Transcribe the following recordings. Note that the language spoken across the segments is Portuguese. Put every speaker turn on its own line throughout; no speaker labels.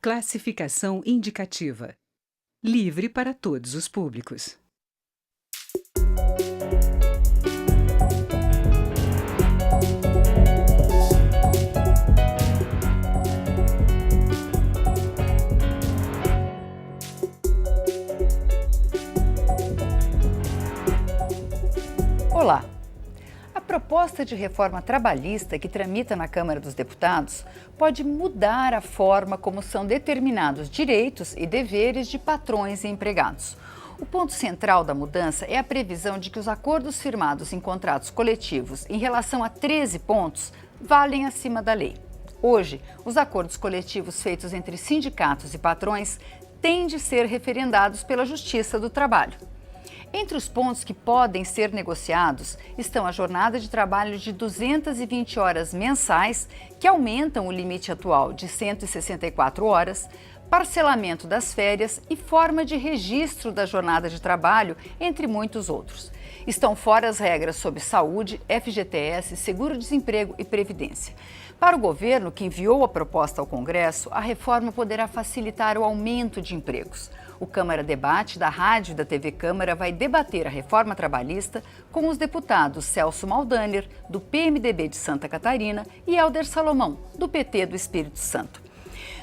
Classificação indicativa. Livre para todos os públicos.
Olá! A proposta de reforma trabalhista que tramita na Câmara dos Deputados pode mudar a forma como são determinados direitos e deveres de patrões e empregados. O ponto central da mudança é a previsão de que os acordos firmados em contratos coletivos em relação a 13 pontos valem acima da lei. Hoje, os acordos coletivos feitos entre sindicatos e patrões têm de ser referendados pela Justiça do Trabalho. Entre os pontos que podem ser negociados estão a jornada de trabalho de 220 horas mensais, que aumentam o limite atual de 164 horas, parcelamento das férias e forma de registro da jornada de trabalho, entre muitos outros. Estão fora as regras sobre saúde, FGTS, seguro-desemprego e previdência. Para o governo, que enviou a proposta ao Congresso, a reforma poderá facilitar o aumento de empregos. O Câmara Debate da Rádio e da TV Câmara vai debater a reforma trabalhista com os deputados Celso Maldaner, do PMDB de Santa Catarina, e Helder Salomão, do PT do Espírito Santo.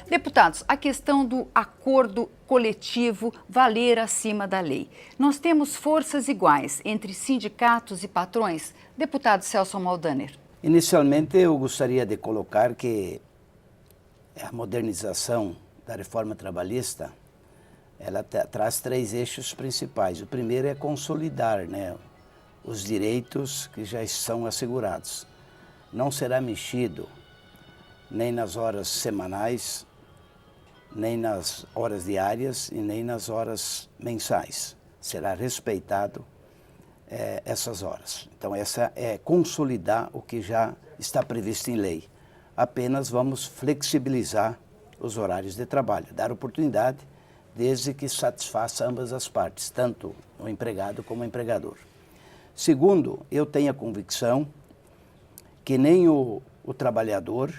Deputados, a questão do acordo coletivo valer acima da lei. Nós temos forças iguais entre sindicatos e patrões? Deputado Celso Maldaner.
Inicialmente, eu gostaria de colocar que a modernização da reforma trabalhista, ela traz 3 eixos principais. O primeiro é consolidar, os direitos que já são assegurados. Não será mexido nem nas horas semanais, nem nas horas diárias e nem nas horas mensais. Será respeitado essas horas. Então, essa é consolidar o que já está previsto em lei. Apenas vamos flexibilizar os horários de trabalho, dar oportunidade, desde que satisfaça ambas as partes, tanto o empregado como o empregador. Segundo, eu tenho a convicção que nem o trabalhador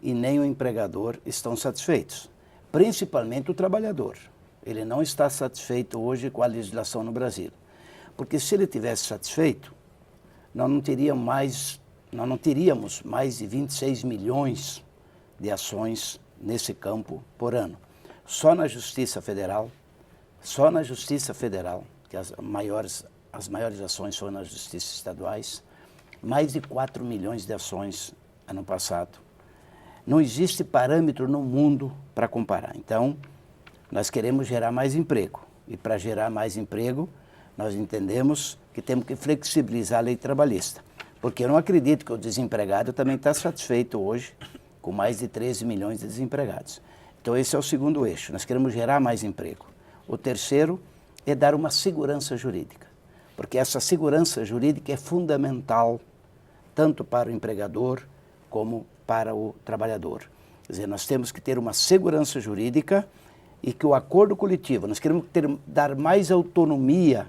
e nem o empregador estão satisfeitos, principalmente o trabalhador. Ele não está satisfeito hoje com a legislação no Brasil, porque se ele tivesse satisfeito, nós não teríamos mais de 26 milhões de ações nesse campo por ano. Só na Justiça Federal, que as maiores ações foram nas justiças estaduais, mais de 4 milhões de ações ano passado. Não existe parâmetro no mundo para comparar. Então, nós queremos gerar mais emprego. E para gerar mais emprego, nós entendemos que temos que flexibilizar a lei trabalhista. Porque eu não acredito que o desempregado também está satisfeito hoje com mais de 13 milhões de desempregados. Então, esse é o segundo eixo. Nós queremos gerar mais emprego. O terceiro é dar uma segurança jurídica. Porque essa segurança jurídica é fundamental tanto para o empregador como para o trabalhador. Quer dizer, nós temos que ter uma segurança jurídica e que o acordo coletivo, nós queremos dar mais autonomia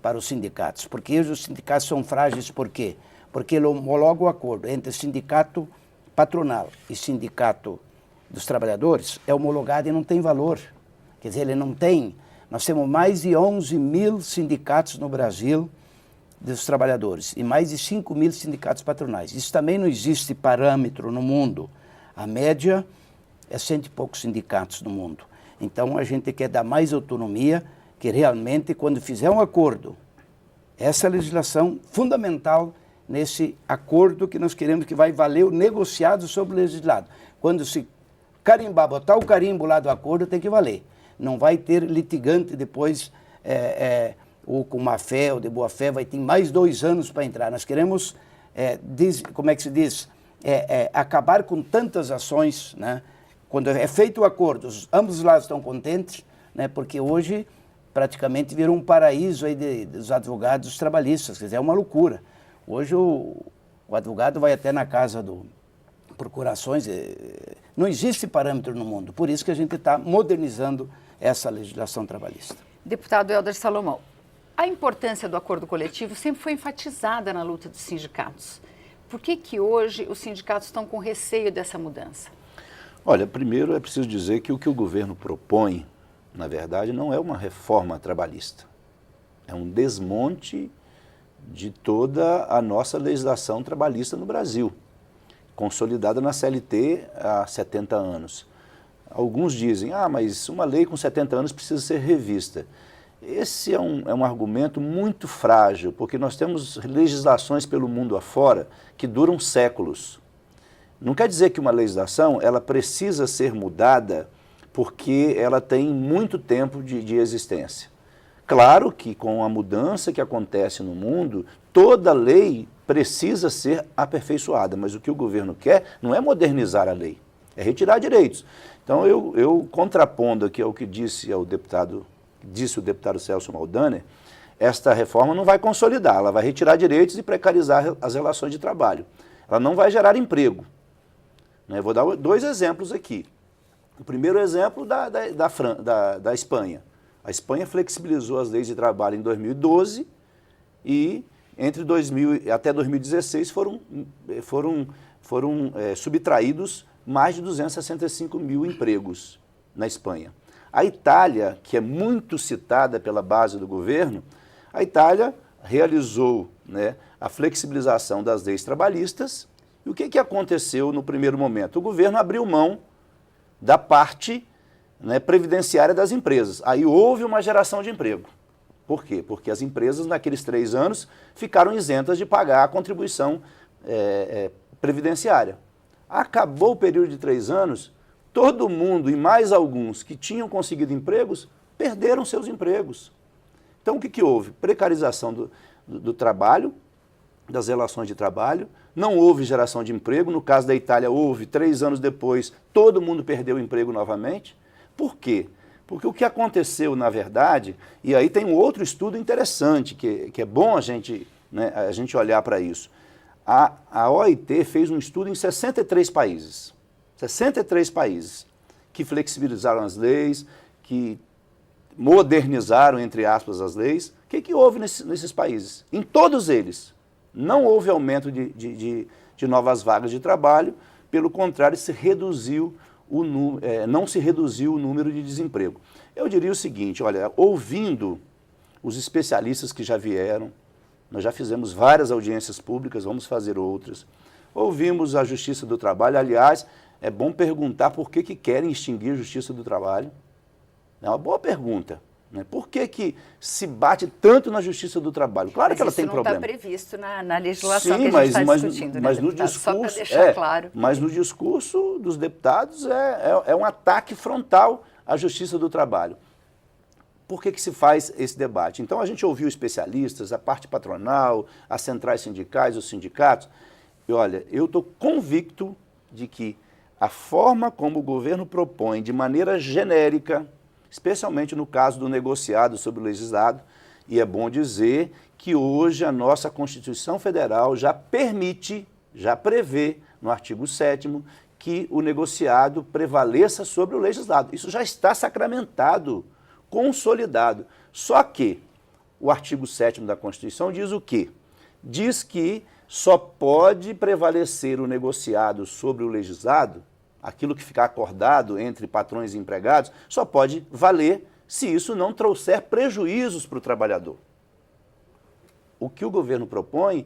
para os sindicatos. Porque hoje os sindicatos são frágeis, por quê? Porque ele homologa o acordo entre sindicato patronal e sindicato dos trabalhadores, é homologado e não tem valor. Quer dizer, ele não tem. Nós temos mais de 11 mil sindicatos no Brasil dos trabalhadores e mais de 5 mil sindicatos patronais. Isso também não existe parâmetro no mundo. A média é 100 e poucos sindicatos no mundo. Então, a gente quer dar mais autonomia, que realmente, quando fizer um acordo, essa legislação fundamental nesse acordo que nós queremos que vai valer o negociado sobre o legislado. Quando se carimbar, botar o carimbo lá do acordo, tem que valer. Não vai ter litigante depois, ou com má fé ou de boa fé, vai ter mais 2 anos para entrar. Nós queremos, acabar com tantas ações, Quando é feito o acordo, ambos os lados estão contentes, porque hoje praticamente virou um paraíso aí dos advogados trabalhistas, quer dizer, é uma loucura. Hoje o advogado vai até na casa do procurações, não existe parâmetro no mundo, por isso que a gente está modernizando essa legislação trabalhista.
Deputado Helder Salomão, a importância do acordo coletivo sempre foi enfatizada na luta dos sindicatos. Por que hoje os sindicatos estão com receio dessa mudança?
Olha, primeiro é preciso dizer que o governo propõe, na verdade, não é uma reforma trabalhista. É um desmonte de toda a nossa legislação trabalhista no Brasil, consolidada na CLT há 70 anos. Alguns dizem, mas uma lei com 70 anos precisa ser revista. Esse é um argumento muito frágil, porque nós temos legislações pelo mundo afora que duram séculos. Não quer dizer que uma legislação ela precisa ser mudada porque ela tem muito tempo de existência. Claro que com a mudança que acontece no mundo, toda lei precisa ser aperfeiçoada, mas o que o governo quer não é modernizar a lei, é retirar direitos. Então eu contrapondo aqui ao que disse o deputado Celso Maldaner, esta reforma não vai consolidar, ela vai retirar direitos e precarizar as relações de trabalho. Ela não vai gerar emprego. Eu vou dar 2 exemplos aqui. O primeiro exemplo da Espanha. A Espanha flexibilizou as leis de trabalho em 2012 e até 2016 foram subtraídos mais de 265 mil empregos na Espanha. A Itália, que é muito citada pela base do governo, a Itália realizou, a flexibilização das leis trabalhistas. E o que aconteceu no primeiro momento? O governo abriu mão da parte previdenciária das empresas. Aí houve uma geração de emprego. Por quê? Porque as empresas, naqueles 3 anos, ficaram isentas de pagar a contribuição previdenciária. Acabou o período de 3 anos, todo mundo e mais alguns que tinham conseguido empregos, perderam seus empregos. Então o que houve? Precarização do trabalho, das relações de trabalho, não houve geração de emprego. No caso da Itália houve, 3 anos depois, todo mundo perdeu o emprego novamente. Por quê? Porque o que aconteceu, na verdade, e aí tem um outro estudo interessante, que é bom a gente olhar para isso. A OIT fez um estudo em 63 países. 63 países que flexibilizaram as leis, que modernizaram, entre aspas, as leis. O que houve nesses países? Em todos eles, não houve aumento de novas vagas de trabalho, pelo contrário, não se reduziu o número de desemprego. Eu diria o seguinte, olha, ouvindo os especialistas que já vieram, nós já fizemos várias audiências públicas, vamos fazer outras, ouvimos a Justiça do Trabalho, aliás, é bom perguntar por que querem extinguir a Justiça do Trabalho. É uma boa pergunta. Por que se bate tanto na Justiça do Trabalho? Claro que ela tem problema.
Isso não está previsto na legislação que a gente está discutindo,
mas no discurso,
só para deixar claro.
Mas no discurso dos deputados é um ataque frontal à Justiça do Trabalho. Por que se faz esse debate? Então a gente ouviu especialistas, a parte patronal, as centrais sindicais, os sindicatos, e olha, eu estou convicto de que a forma como o governo propõe, de maneira genérica, especialmente no caso do negociado sobre o legislado, e é bom dizer que hoje a nossa Constituição Federal já prevê, no artigo 7º, que o negociado prevaleça sobre o legislado. Isso já está sacramentado, consolidado. Só que o artigo 7º da Constituição diz o quê? Diz que só pode prevalecer o negociado sobre o legislado, aquilo que ficar acordado entre patrões e empregados, só pode valer se isso não trouxer prejuízos para o trabalhador. O que o governo propõe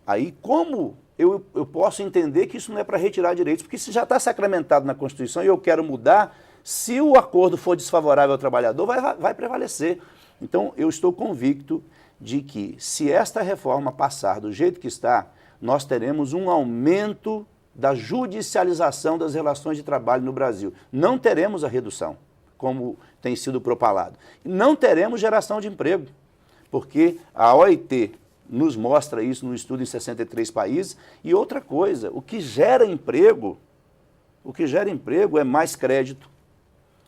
aí como eu posso entender que isso não é para retirar direitos, porque se já está sacramentado na Constituição e eu quero mudar, se o acordo for desfavorável ao trabalhador, vai prevalecer. Então, eu estou convicto de que, se esta reforma passar do jeito que está, nós teremos um aumento da judicialização das relações de trabalho no Brasil. Não teremos a redução, como tem sido propalado. Não teremos geração de emprego, porque a OIT nos mostra isso no estudo em 63 países. E outra coisa, o que gera emprego é mais crédito,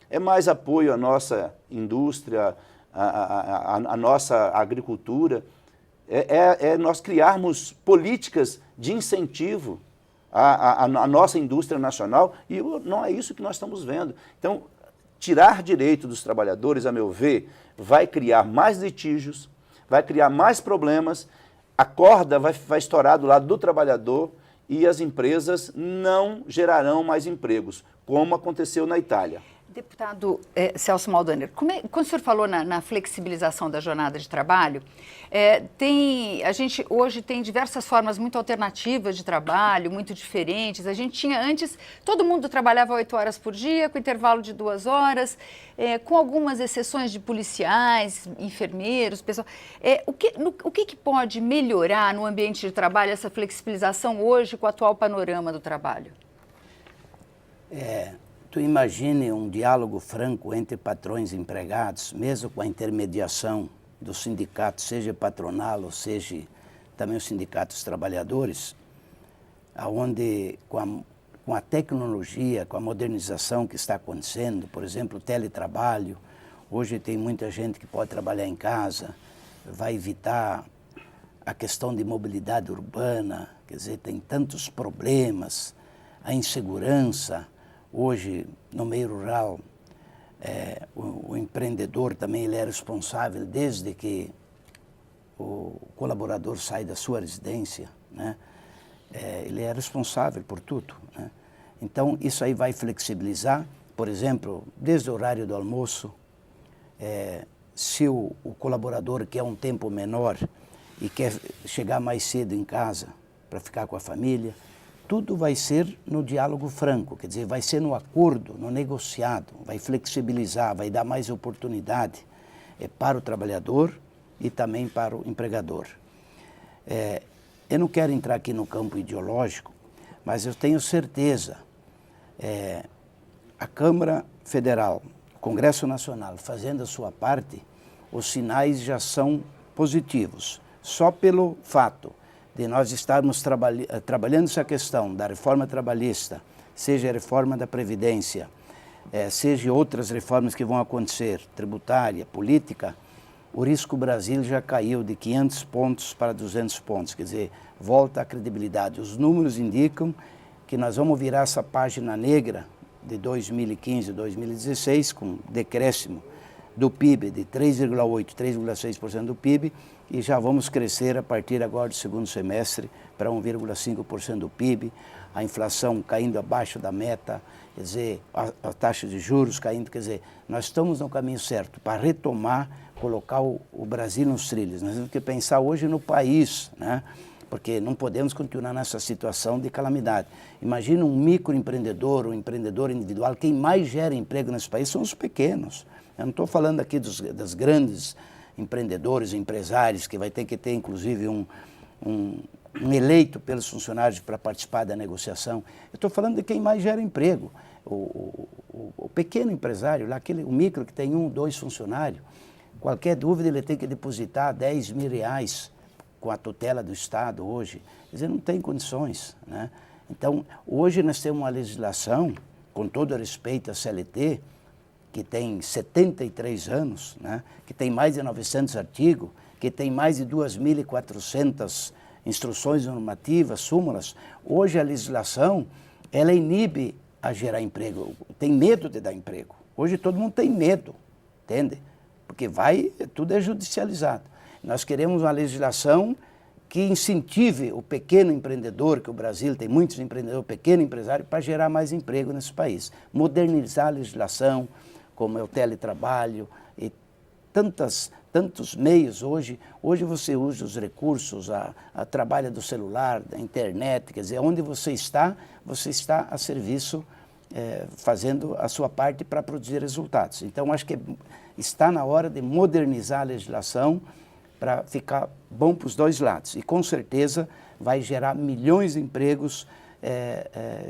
é mais apoio à nossa indústria, à nossa agricultura, é nós criarmos políticas de incentivo à nossa indústria nacional, e não é isso que nós estamos vendo. Então, tirar direito dos trabalhadores, a meu ver, vai criar mais litígios, vai criar mais problemas, a corda vai estourar do lado do trabalhador e as empresas não gerarão mais empregos, como aconteceu na Itália.
Deputado Celso Maldaner, quando o senhor falou na flexibilização da jornada de trabalho, a gente hoje tem diversas formas muito alternativas de trabalho, muito diferentes. A gente tinha antes, todo mundo trabalhava 8 horas por dia, com intervalo de 2 horas, com algumas exceções de policiais, enfermeiros, pessoal. O que pode melhorar no ambiente de trabalho essa flexibilização hoje com o atual panorama do trabalho?
Tu imagine um diálogo franco entre patrões e empregados, mesmo com a intermediação do sindicato, seja patronal ou seja também os sindicatos dos trabalhadores, onde com a tecnologia, com a modernização que está acontecendo, por exemplo, o teletrabalho, hoje tem muita gente que pode trabalhar em casa, vai evitar a questão de mobilidade urbana, quer dizer, tem tantos problemas, a insegurança. Hoje, no meio rural, o empreendedor também ele é responsável desde que o colaborador sai da sua residência, né? Ele é responsável por tudo, né? Então, isso aí vai flexibilizar, por exemplo, desde o horário do almoço, se o colaborador quer um tempo menor e quer chegar mais cedo em casa para ficar com a família, tudo vai ser no diálogo franco, quer dizer, vai ser no acordo, no negociado, vai flexibilizar, vai dar mais oportunidade para o trabalhador e também para o empregador. Eu não quero entrar aqui no campo ideológico, mas eu tenho certeza, a Câmara Federal, o Congresso Nacional, fazendo a sua parte, os sinais já são positivos. Só pelo fato de nós estarmos trabalhando essa questão da reforma trabalhista, seja a reforma da Previdência, seja outras reformas que vão acontecer, tributária, política, o Risco Brasil já caiu de 500 pontos para 200 pontos, quer dizer, volta a credibilidade. Os números indicam que nós vamos virar essa página negra de 2015 2016, com decréscimo do PIB de 3,8%, 3,6% do PIB, e já vamos crescer a partir agora do segundo semestre para 1,5% do PIB, a inflação caindo abaixo da meta, quer dizer, a taxa de juros caindo, quer dizer, nós estamos no caminho certo para retomar, colocar o Brasil nos trilhos. Nós temos que pensar hoje no país, né? Porque não podemos continuar nessa situação de calamidade. Imagina um microempreendedor, um empreendedor individual, quem mais gera emprego nesse país são os pequenos. Eu não estou falando aqui das grandes empreendedores, empresários, que vai ter que ter, inclusive, um eleito pelos funcionários para participar da negociação. Eu estou falando de quem mais gera emprego. O pequeno empresário, lá, o micro que tem 1, 2 funcionários, qualquer dúvida ele tem que depositar R$10 mil com a tutela do Estado hoje. Quer dizer, não tem condições, né? Então, hoje nós temos uma legislação, com todo respeito à CLT, que tem 73 anos, né? Que tem mais de 900 artigos, que tem mais de 2.400 instruções normativas, súmulas. Hoje a legislação, ela inibe a gerar emprego, tem medo de dar emprego. Hoje todo mundo tem medo, entende? Porque tudo é judicializado. Nós queremos uma legislação que incentive o pequeno empreendedor, que o Brasil tem muitos empreendedores, pequeno empresário, para gerar mais emprego nesse país. Modernizar a legislação, como é o teletrabalho e tantos meios hoje. Hoje você usa os recursos, a trabalha do celular, da internet, quer dizer, onde você está a serviço, fazendo a sua parte para produzir resultados. Então, acho que está na hora de modernizar a legislação para ficar bom para os dois lados. E, com certeza, vai gerar milhões de empregos.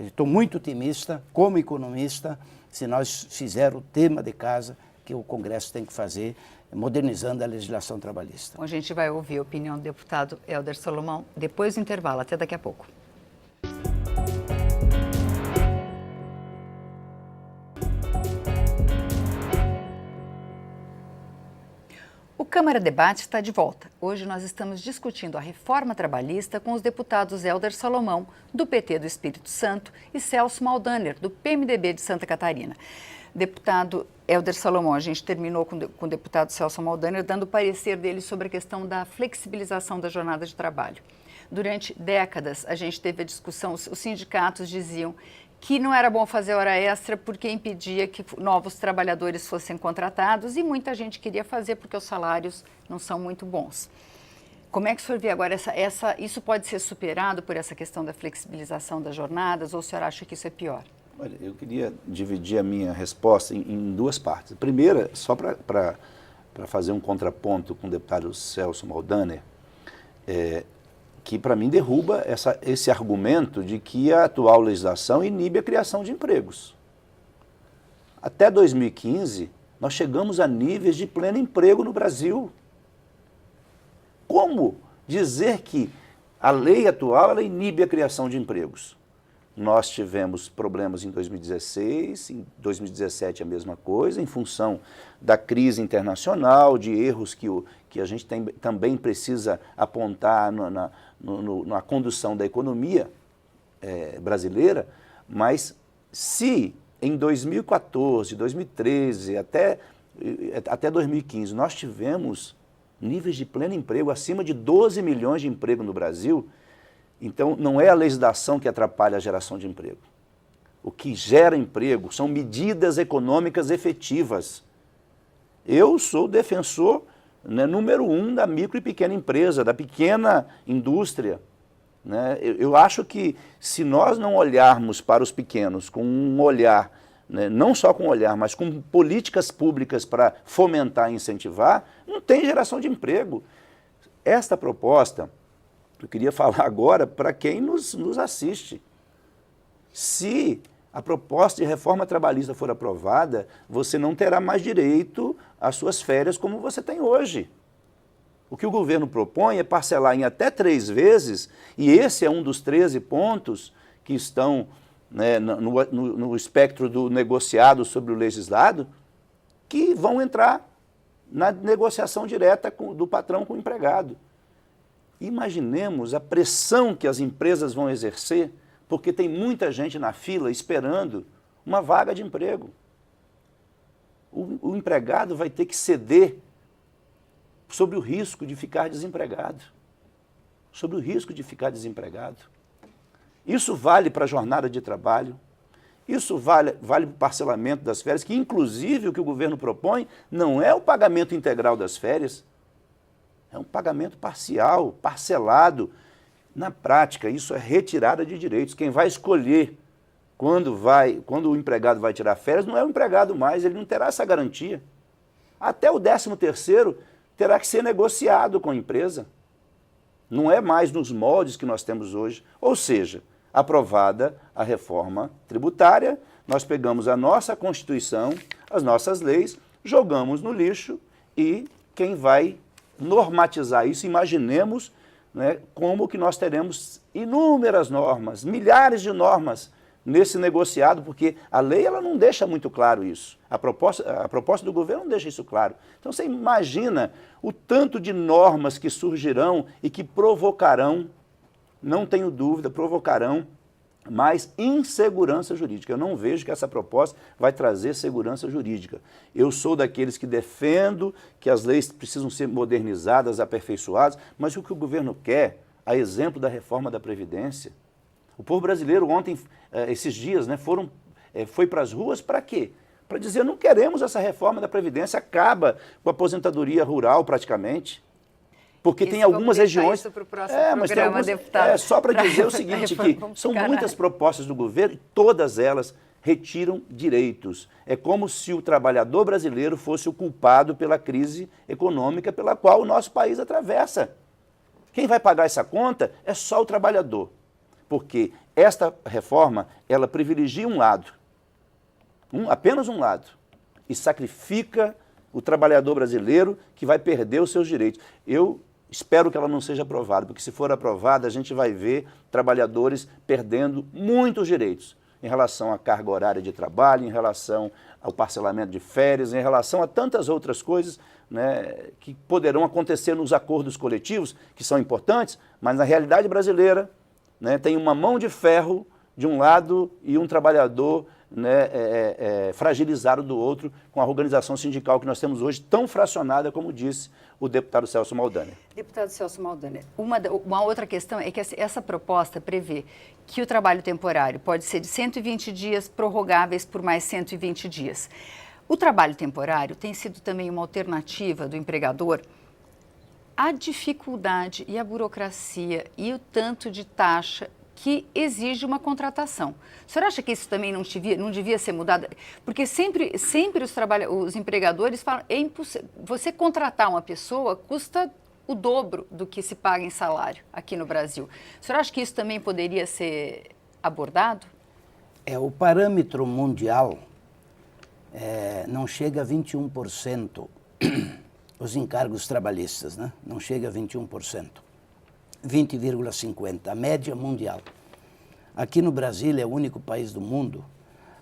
Estou muito otimista, como economista, se nós fizermos o tema de casa que o Congresso tem que fazer, modernizando a legislação trabalhista.
Bom, a gente vai ouvir a opinião do deputado Hélder Salomão depois do intervalo. Até daqui a pouco. O Câmara Debate está de volta. Hoje nós estamos discutindo a reforma trabalhista com os deputados Hélder Salomão, do PT do Espírito Santo, e Celso Maldaner, do PMDB de Santa Catarina. Deputado Hélder Salomão, a gente terminou com o deputado Celso Maldaner dando o parecer dele sobre a questão da flexibilização da jornada de trabalho. Durante décadas, a gente teve a discussão, os sindicatos diziam que não era bom fazer hora extra porque impedia que novos trabalhadores fossem contratados e muita gente queria fazer porque os salários não são muito bons. Como é que o senhor vê agora, isso pode ser superado por essa questão da flexibilização das jornadas ou o senhor acha que isso é pior?
Olha, eu queria dividir a minha resposta em duas partes. A primeira, só para fazer um contraponto com o deputado Celso Maldaner, que para mim derruba esse argumento de que a atual legislação inibe a criação de empregos. Até 2015, nós chegamos a níveis de pleno emprego no Brasil. Como dizer que a lei atual ela inibe a criação de empregos? Nós tivemos problemas em 2016, em 2017 a mesma coisa, em função da crise internacional, de erros que a gente também precisa apontar na condução da economia brasileira, mas se em 2014, 2013, até 2015 nós tivemos níveis de pleno emprego acima de 12 milhões de emprego no Brasil, então não é a legislação que atrapalha a geração de emprego. O que gera emprego são medidas econômicas efetivas. Eu sou defensor número 1 da micro e pequena empresa, da pequena indústria. Eu acho que se nós não olharmos para os pequenos com um olhar, não só com um olhar, mas com políticas públicas para fomentar e incentivar, não tem geração de emprego. Esta proposta, eu queria falar agora para quem nos assiste. Se a proposta de reforma trabalhista for aprovada, você não terá mais direito às suas férias como você tem hoje. O que o governo propõe é parcelar em até 3 vezes, e esse é um dos 13 pontos que estão no espectro do negociado sobre o legislado, que vão entrar na negociação direta do patrão com o empregado. Imaginemos a pressão que as empresas vão exercer, porque tem muita gente na fila esperando uma vaga de emprego. O empregado vai ter que ceder sobre o risco de ficar desempregado. Sobre o risco de ficar desempregado. Isso vale para a jornada de trabalho, isso vale para o parcelamento das férias, que inclusive o que o governo propõe não é o pagamento integral das férias, é um pagamento parcial, parcelado. Na prática, isso é retirada de direitos. Quem vai escolher quando o empregado vai tirar férias não é o empregado mais, ele não terá essa garantia. Até o 13º terá que ser negociado com a empresa. Não é mais nos moldes que nós temos hoje. Ou seja, aprovada a reforma tributária, nós pegamos a nossa Constituição, as nossas leis, jogamos no lixo e quem vai normatizar isso, imaginemos como que nós teremos inúmeras normas, milhares de normas nesse negociado, porque a lei ela não deixa muito claro isso. A proposta do governo não deixa isso claro. Então você imagina o tanto de normas que surgirão e que provocarão, não tenho dúvida, provocarão mais insegurança jurídica. Eu não vejo que essa proposta vai trazer segurança jurídica. Eu sou daqueles que defendo que as leis precisam ser modernizadas, aperfeiçoadas, mas o que o governo quer, a exemplo da reforma da Previdência, o povo brasileiro ontem, esses dias, foi para as ruas para quê? Para dizer, não queremos essa reforma da Previdência, acaba com a aposentadoria rural praticamente. Porque tem algumas regiões...
Isso para o próximo programa, deputado.
Só para dizer o seguinte, que são muitas propostas do governo e todas elas retiram direitos. É como se o trabalhador brasileiro fosse o culpado pela crise econômica pela qual o nosso país atravessa. Quem vai pagar essa conta é só o trabalhador. Porque esta reforma, ela privilegia um lado, apenas um lado, e sacrifica o trabalhador brasileiro que vai perder os seus direitos. Eu espero que ela não seja aprovada, porque se for aprovada, a gente vai ver trabalhadores perdendo muitos direitos em relação à carga horária de trabalho, em relação ao parcelamento de férias, em relação a tantas outras coisas que poderão acontecer nos acordos coletivos, que são importantes, mas na realidade brasileira tem uma mão de ferro de um lado e um trabalhador né, fragilizar o do outro com a organização sindical que nós temos hoje, tão fracionada, como disse o deputado Celso Maldaner.
Deputado Celso Maldaner, uma outra questão é que essa proposta prevê que o trabalho temporário pode ser de 120 dias, prorrogáveis por mais 120 dias. O trabalho temporário tem sido também uma alternativa do empregador. A dificuldade e a burocracia e o tanto de taxa que exige uma contratação. O senhor acha que isso também não devia ser mudado? Porque sempre os empregadores falam, você contratar uma pessoa custa o dobro do que se paga em salário aqui no Brasil. O senhor acha que isso também poderia ser abordado?
O parâmetro mundial não chega a 21%, os encargos trabalhistas, né? Não chega a 21%. 20,50%, a média mundial. Aqui no Brasil é o único país do mundo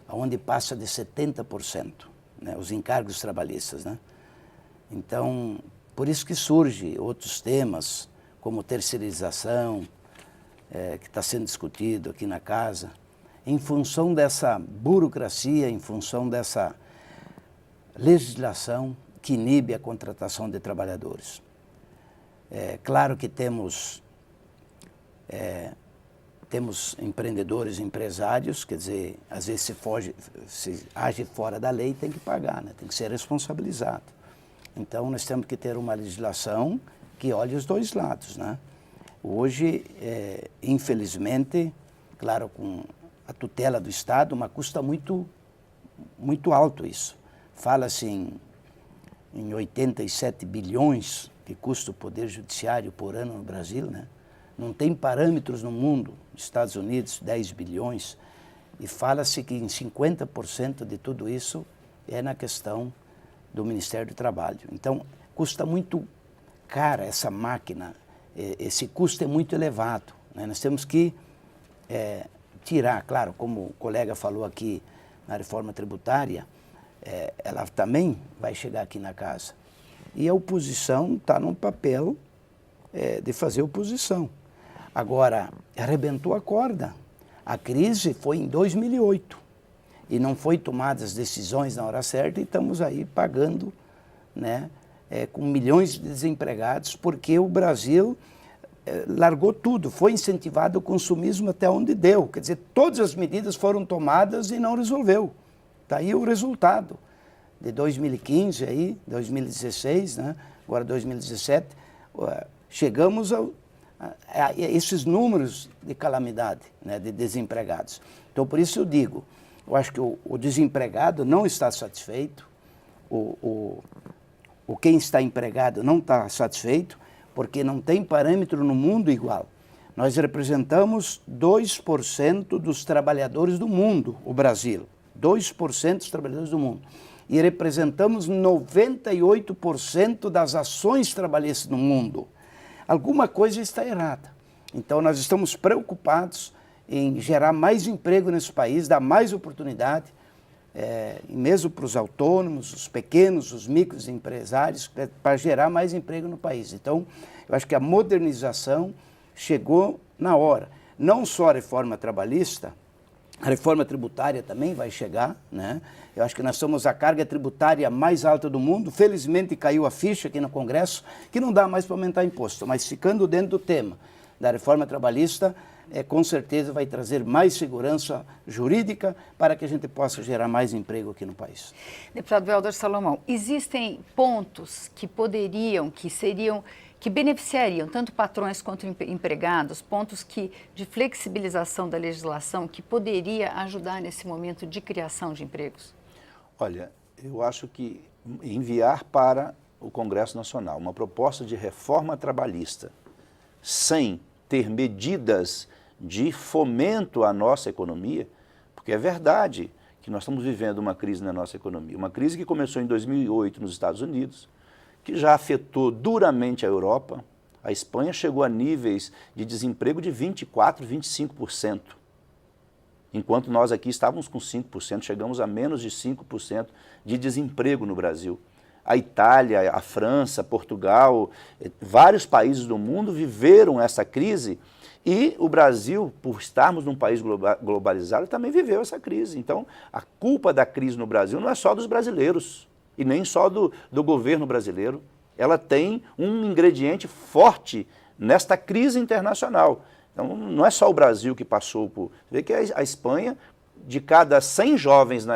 onde passa de 70%, né, os encargos trabalhistas, né? Então, por isso que surgem outros temas, como terceirização, que está sendo discutido aqui na casa, em função dessa burocracia, em função dessa legislação que inibe a contratação de trabalhadores. Claro que temos empreendedores, empresários, quer dizer, às vezes se age fora da lei, tem que pagar, né? Tem que ser responsabilizado. Então, nós temos que ter uma legislação que olhe os dois lados, né? Hoje, infelizmente, claro, com a tutela do Estado, mas custa muito alto isso. Fala-se em 87 bilhões que custa o Poder Judiciário por ano no Brasil, né? Não tem parâmetros no mundo, Estados Unidos, 10 bilhões, e fala-se que em 50% de tudo isso é na questão do Ministério do Trabalho. Então, custa muito cara essa máquina, esse custo é muito elevado, né? Nós temos que tirar, claro, como o colega falou aqui na reforma tributária, ela também vai chegar aqui na casa. E a oposição está num papel de fazer oposição. Agora, arrebentou a corda. A crise foi em 2008 e não foi tomadas as decisões na hora certa e estamos aí pagando, né, com milhões de desempregados porque o Brasil largou tudo, foi incentivado o consumismo até onde deu. Quer dizer, todas as medidas foram tomadas e não resolveu. Está aí o resultado de 2015, aí, 2016, né? Agora 2017, chegamos a esses números de calamidade, né? De desempregados. Então, por isso eu digo, eu acho que o desempregado não está satisfeito, quem está empregado não está satisfeito, porque não tem parâmetro no mundo igual. Nós representamos 2% dos trabalhadores do mundo, o Brasil. 2% dos trabalhadores do mundo. E representamos 98% das ações trabalhistas no mundo. Alguma coisa está errada. Então, nós estamos preocupados em gerar mais emprego nesse país, dar mais oportunidade, mesmo para os autônomos, os pequenos, os microempresários, para gerar mais emprego no país. Então, eu acho que a modernização chegou na hora. Não só a reforma trabalhista, a reforma tributária também vai chegar, né? Eu acho que nós somos a carga tributária mais alta do mundo. Felizmente caiu a ficha aqui no Congresso, que não dá mais para aumentar imposto. Mas ficando dentro do tema da reforma trabalhista, com certeza vai trazer mais segurança jurídica para que a gente possa gerar mais emprego aqui no país.
Deputado Welder Salomão, existem pontos que que beneficiariam tanto patrões quanto empregados, pontos de flexibilização da legislação que poderia ajudar nesse momento de criação de empregos?
Olha, eu acho que enviar para o Congresso Nacional uma proposta de reforma trabalhista sem ter medidas de fomento à nossa economia, porque é verdade que nós estamos vivendo uma crise na nossa economia, uma crise que começou em 2008 nos Estados Unidos, que já afetou duramente a Europa. A Espanha chegou a níveis de desemprego de 24%, 25%, enquanto nós aqui estávamos com 5%, chegamos a menos de 5% de desemprego no Brasil. A Itália, a França, Portugal, vários países do mundo viveram essa crise E o Brasil, por estarmos num país globalizado, também viveu essa crise. Então, a culpa da crise no Brasil não é só dos brasileiros e nem só do governo brasileiro. Ela tem um ingrediente forte nesta crise internacional. Então, não é só o Brasil que passou por... Você vê que a Espanha, de cada 100 jovens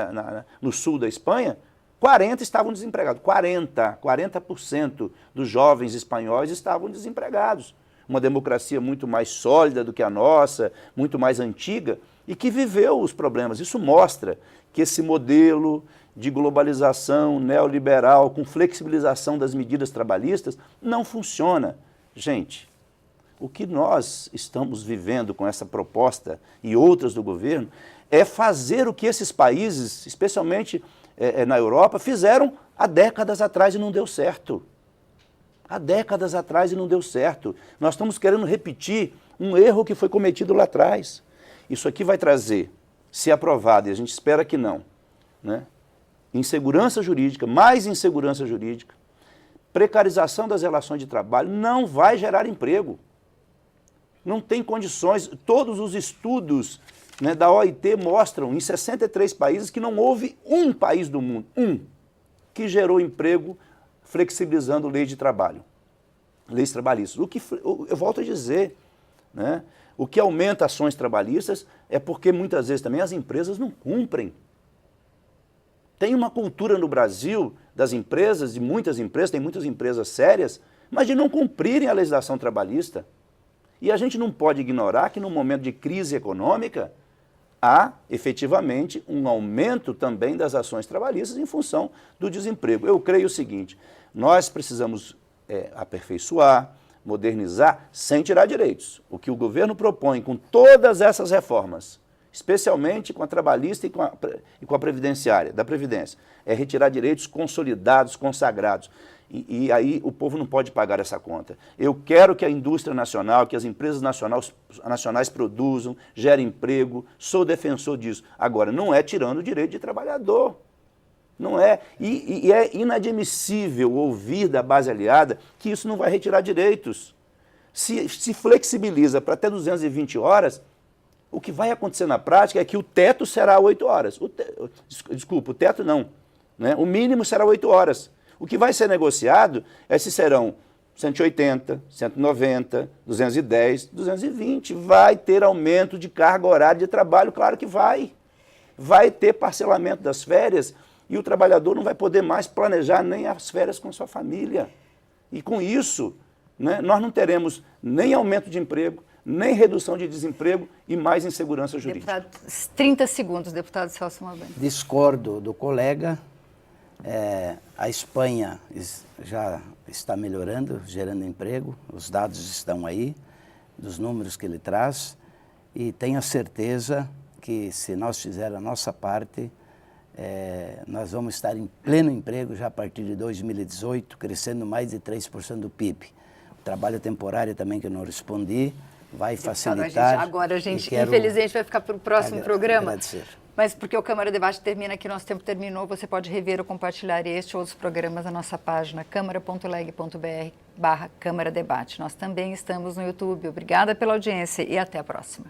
no sul da Espanha, 40 estavam desempregados. 40% dos jovens espanhóis estavam desempregados. Uma democracia muito mais sólida do que a nossa, muito mais antiga, e que viveu os problemas. Isso mostra que esse modelo de globalização neoliberal, com flexibilização das medidas trabalhistas, não funciona. Gente, o que nós estamos vivendo com essa proposta e outras do governo é fazer o que esses países, especialmente na Europa, fizeram há décadas atrás e não deu certo. Há décadas atrás e não deu certo. Nós estamos querendo repetir um erro que foi cometido lá atrás. Isso aqui vai trazer, se aprovado, e a gente espera que não, né? Insegurança jurídica, mais insegurança jurídica, precarização das relações de trabalho, não vai gerar emprego. Não tem condições. Todos os estudos, né, da OIT mostram em 63 países que não houve um país do mundo, que gerou emprego flexibilizando leis de trabalho, leis trabalhistas. Eu volto a dizer, né, o que aumenta ações trabalhistas é porque muitas vezes também as empresas não cumprem. Tem uma cultura no Brasil das empresas, de muitas empresas, tem muitas empresas sérias, mas de não cumprirem a legislação trabalhista. E a gente não pode ignorar que no momento de crise econômica há efetivamente um aumento também das ações trabalhistas em função do desemprego. Eu creio o seguinte, nós precisamos aperfeiçoar, modernizar, sem tirar direitos. O que o governo propõe com todas essas reformas, especialmente com a trabalhista e com a previdenciária, da Previdência, é retirar direitos consolidados, consagrados. E aí o povo não pode pagar essa conta. Eu quero que a indústria nacional, que as empresas nacionais produzam, gerem emprego, sou defensor disso. Agora, não é tirando o direito de trabalhador. Não é. E é inadmissível ouvir da base aliada que isso não vai retirar direitos. Se flexibiliza para até 220 horas, o que vai acontecer na prática é que o teto será 8 horas. Desculpa, o teto não, né? O mínimo será 8 horas. O que vai ser negociado é se serão 180, 190, 210, 220. Vai ter aumento de carga horária de trabalho, claro que vai. Vai ter parcelamento das férias e o trabalhador não vai poder mais planejar nem as férias com sua família. E com isso, né, nós não teremos nem aumento de emprego, nem redução de desemprego e mais insegurança jurídica.
Deputado, 30 segundos, deputado Celso Malbani.
Discordo do colega. A Espanha já está melhorando, gerando emprego, os dados estão aí, dos números que ele traz, e tenho a certeza que se nós fizermos a nossa parte, nós vamos estar em pleno emprego já a partir de 2018, crescendo mais de 3% do PIB. O trabalho temporário também, que eu não respondi, vai facilitar.
Agora a gente infelizmente, vai ficar para o próximo programa.
Agradecer.
Mas porque o Câmara Debate termina aqui, nosso tempo terminou, você pode rever ou compartilhar este ou outros programas na nossa página câmara.leg.br/Câmara Debate. Nós também estamos no YouTube. Obrigada pela audiência e até a próxima.